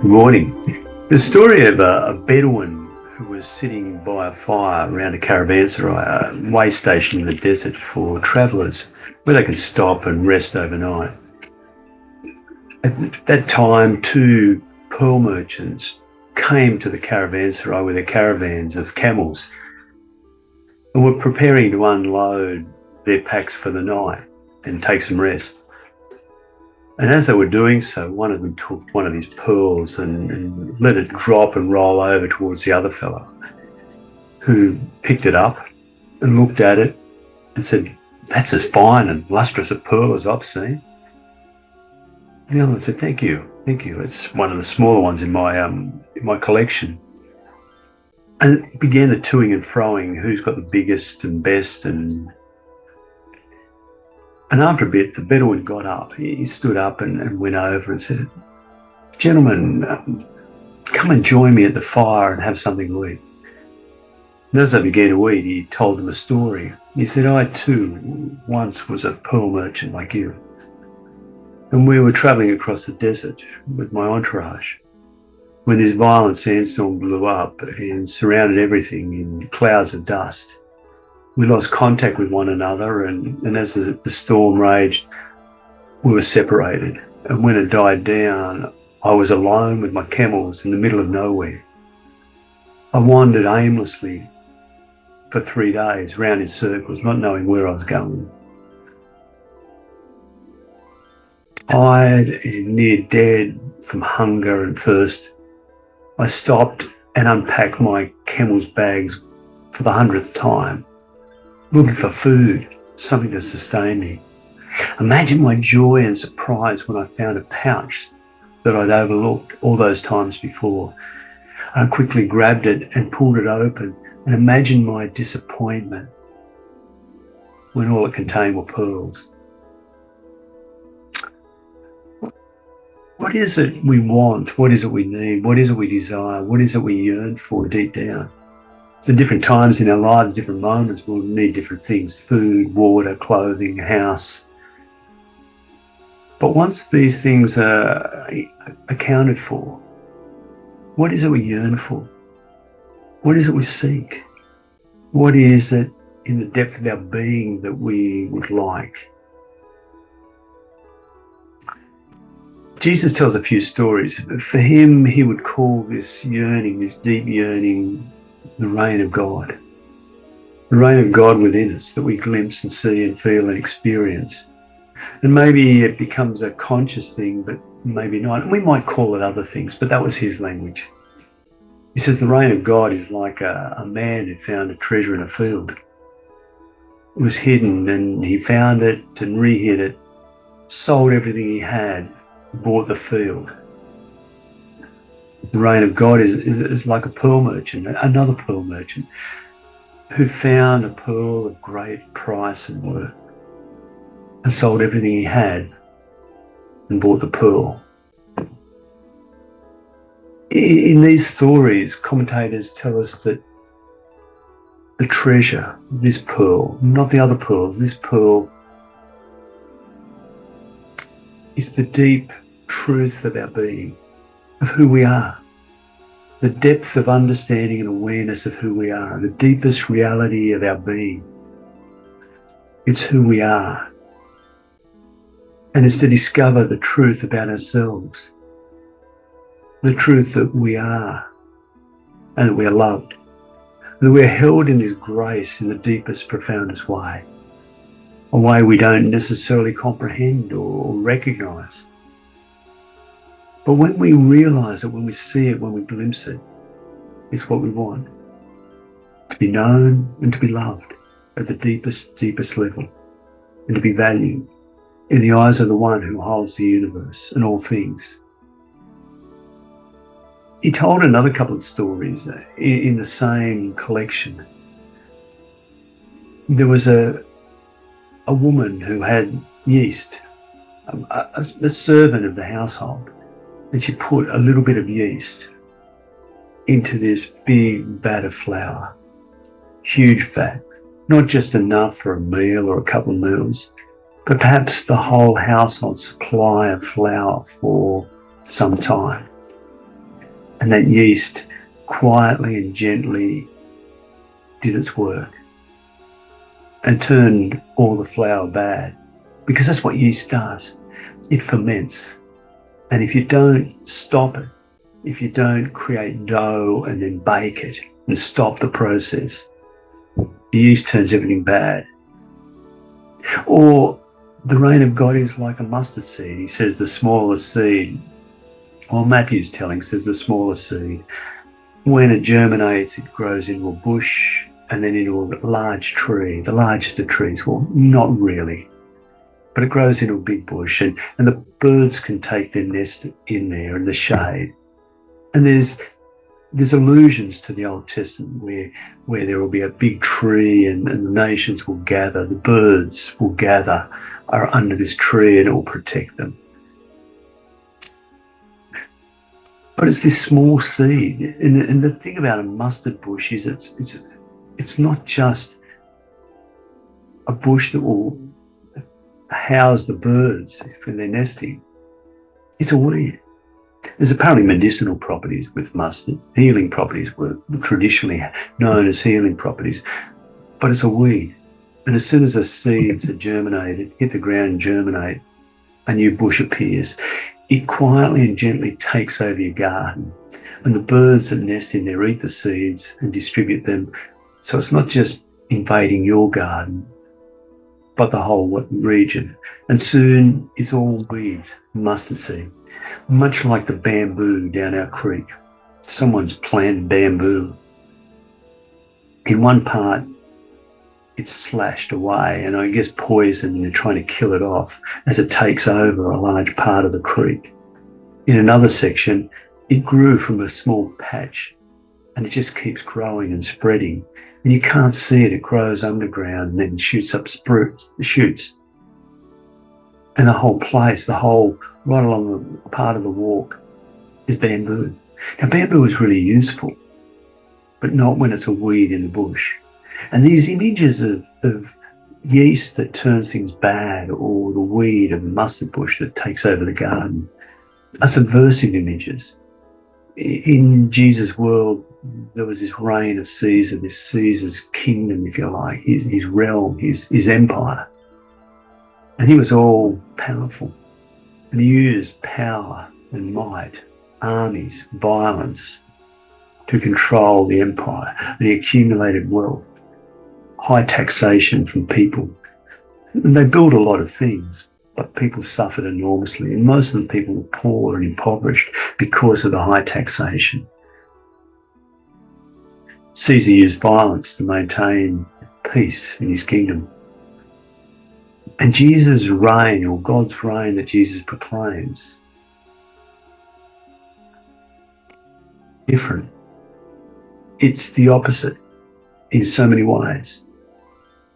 Good morning. The story of a Bedouin who was sitting by a fire around a caravanserai, a way station in the desert for travellers where they could stop and rest overnight. At that time, two pearl merchants came to the caravanserai with their caravans of camels and were preparing to unload their packs for the night and take some rest. And as they were doing so, one of them took one of these pearls and let it drop and roll over towards the other fellow, who picked it up and looked at it and said, "That's as fine and lustrous a pearl as I've seen." And the other one said, thank you. It's one of the smaller ones in my collection." And it began the toing and froing, who's got the biggest and best. And after a bit, the Bedouin got up. He stood up and went over and said, "Gentlemen, come and join me at the fire and have something to eat." And as they began to eat, he told them a story. He said, "I too once was a pearl merchant like you. And we were travelling across the desert with my entourage when this violent sandstorm blew up and surrounded everything in clouds of dust. We lost contact with one another, and as the storm raged, we were separated. And when it died down, I was alone with my camels in the middle of nowhere. I wandered aimlessly for 3 days, round in circles, not knowing where I was going. Tired and near dead from hunger and thirst, I stopped and unpacked my camel's bags for the 100th time, looking for food, something to sustain me. Imagine my joy and surprise when I found a pouch that I'd overlooked all those times before. I quickly grabbed it and pulled it open, and imagine my disappointment when all it contained were pearls. What is it we want? What is it we need? What is it we desire? What is it we yearn for deep down? At different times in our lives, different moments, we'll need different things: food, water, clothing, house. But once these things are accounted for, what is it we yearn for? What is it we seek? What is it in the depth of our being that we would like? Jesus tells a few stories. For him, he would call this yearning, this deep yearning, the reign of God. The reign of God within us that we glimpse and see and feel and experience. And maybe it becomes a conscious thing, but maybe not. And we might call it other things, but that was his language. He says the reign of God is like a man who found a treasure in a field. It was hidden, and he found it and re-hid it, sold everything he had, bought the field. The reign of God is like a pearl merchant, another pearl merchant, who found a pearl of great price and worth and sold everything he had and bought the pearl. In these stories, commentators tell us that the treasure, this pearl, not the other pearls, this pearl is the deep truth of our being, of who we are, the depth of understanding and awareness of who we are, the deepest reality of our being. It's who we are. And it's to discover the truth about ourselves, the truth that we are and that we are loved, that we are held in this grace in the deepest, profoundest way, a way we don't necessarily comprehend or recognize. But when we realize it, when we see it, when we glimpse it, it's what we want. To be known and to be loved at the deepest, deepest level, and to be valued in the eyes of the one who holds the universe and all things. He told another couple of stories in the same collection. There was a woman who had yeast, a servant of the household, and she put a little bit of yeast into this big vat of flour, huge vat, not just enough for a meal or a couple of meals, but perhaps the whole household supply of flour for some time. And that yeast quietly and gently did its work and turned all the flour bad, because that's what yeast does. It ferments. And if you don't stop it, if you don't create dough and then bake it and stop the process, the yeast turns everything bad. Or the reign of God is like a mustard seed. He says the smallest seed, or Matthew's telling, says the smallest seed, when it germinates, it grows into a bush and then into a large tree, the largest of trees. Well, not really, but it grows into a big bush, and the birds can take their nest in there in the shade. And there's allusions to the Old Testament where there will be a big tree and the nations will gather, the birds will gather are under this tree and it will protect them. But it's this small seed. And the thing about a mustard bush is it's not just a bush that will house the birds when they're nesting. It's a weed. There's apparently medicinal properties with mustard. Healing properties were traditionally known as healing properties, but it's a weed. And as soon as the seeds are germinated, hit the ground and germinate, a new bush appears. It quietly and gently takes over your garden. And the birds that nest in there eat the seeds and distribute them. So it's not just invading your garden, but the whole region. And soon it's all weeds, mustard seed. Much like the bamboo down our creek. Someone's planted bamboo. In one part, it's slashed away and I guess poisoned, and they're trying to kill it off as it takes over a large part of the creek. In another section, it grew from a small patch and it just keeps growing and spreading. And you can't see it. It grows underground and then shoots up shoots. And the whole place, right along the part of the walk, is bamboo. Now, bamboo is really useful, but not when it's a weed in the bush. And these images of yeast that turns things bad, or the weed of the mustard bush that takes over the garden, are subversive images. In Jesus' world, there was this reign of Caesar, this Caesar's kingdom, if you like, his realm, his empire. And he was all powerful. And he used power and might, armies, violence to control the empire. And he accumulated wealth, high taxation from people. And they built a lot of things, but people suffered enormously. And most of the people were poor and impoverished because of the high taxation. Caesar used violence to maintain peace in his kingdom. And Jesus' reign, or God's reign that Jesus proclaims, different. It's the opposite in so many ways.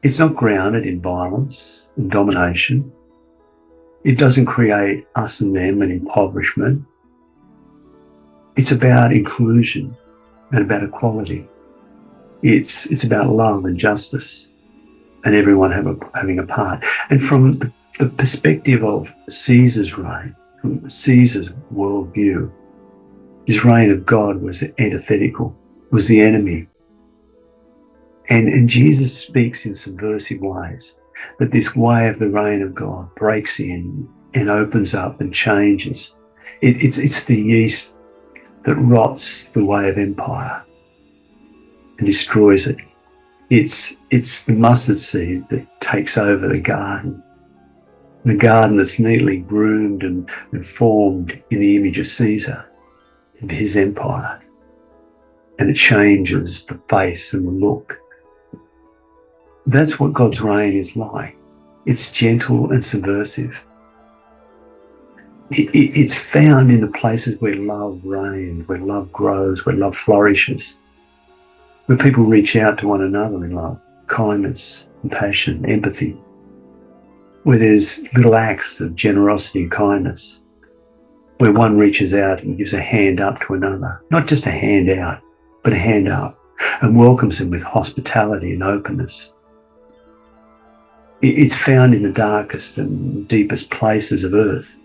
It's not grounded in violence and domination. It doesn't create us and them and impoverishment. It's about inclusion and about equality. It's about love and justice and everyone having a part. And from the perspective of Caesar's reign, from Caesar's worldview, his reign of God was antithetical, was the enemy. And Jesus speaks in subversive ways, that this way of the reign of God breaks in and opens up and changes. It's the yeast that rots the way of empire and destroys it. It's the mustard seed that takes over the garden that's neatly groomed and formed in the image of Caesar, of his empire. And it changes the face and the look. That's what God's reign is like. It's gentle and subversive. It's found in the places where love reigns, where love grows, where love flourishes, where people reach out to one another in love, kindness, compassion, empathy, where there's little acts of generosity and kindness, where one reaches out and gives a hand up to another, not just a hand out, but a hand up, and welcomes them with hospitality and openness. It's found in the darkest and deepest places of earth,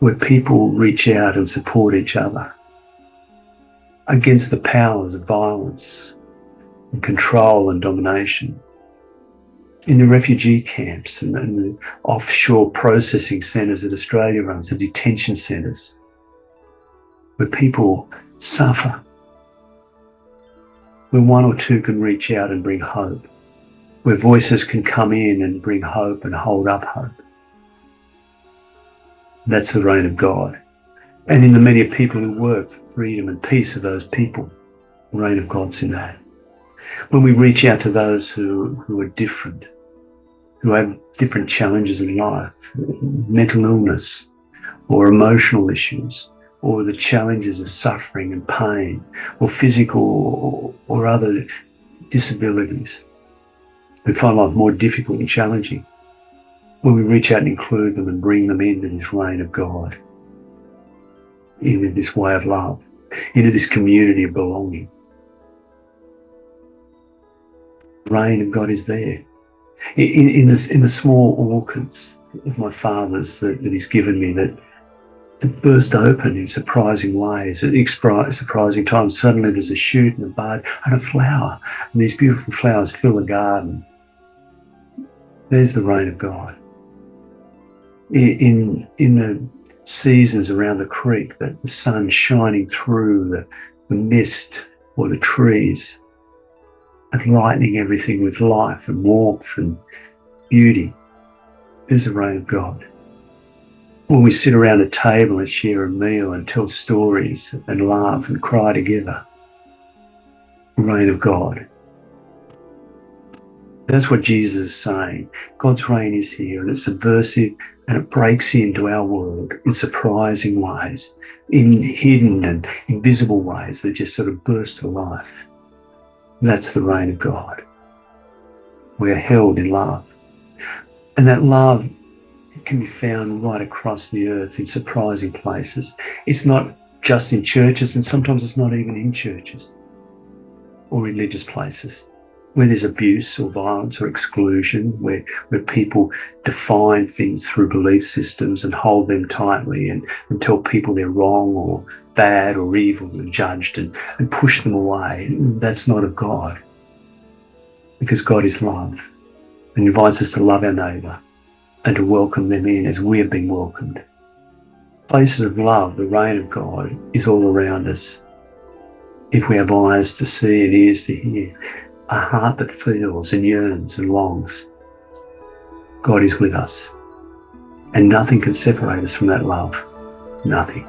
where people reach out and support each other, against the powers of violence and control and domination. In the refugee camps and the offshore processing centres that Australia runs, the detention centres, where people suffer, where one or two can reach out and bring hope, where voices can come in and bring hope and hold up hope. That's the reign of God. And in the many people who work for freedom and peace of those people, the reign of God's in that. When we reach out to those who are different, who have different challenges in life, mental illness or emotional issues, or the challenges of suffering and pain, or physical or other disabilities, who find life more difficult and challenging, when we reach out and include them and bring them into this reign of God, into this way of love, into this community of belonging. The reign of God is there. In the small orchids of my father's that he's given me, that burst open in surprising ways, at surprising times. Suddenly there's a shoot and a bud and a flower, and these beautiful flowers fill the garden. There's the reign of God. In the seasons around the creek, that the sun shining through the mist or the trees and lightening everything with life and warmth and beauty, is the reign of God. When we sit around a table and share a meal and tell stories and laugh and cry together, the reign of God. That's what Jesus is saying. God's reign is here, and it's subversive, and it breaks into our world in surprising ways, in hidden and invisible ways that just sort of burst to life. That's the reign of God. We are held in love. And that love can be found right across the earth in surprising places. It's not just in churches, and sometimes it's not even in churches or religious places, where there's abuse or violence or exclusion, where people define things through belief systems and hold them tightly and tell people they're wrong or bad or evil and judged and push them away. That's not of God, because God is love and invites us to love our neighbour and to welcome them in as we have been welcomed. Places of love, the reign of God, is all around us. If we have eyes to see and ears to hear, a heart that feels and yearns and longs, God is with us, and nothing can separate us from that love. Nothing.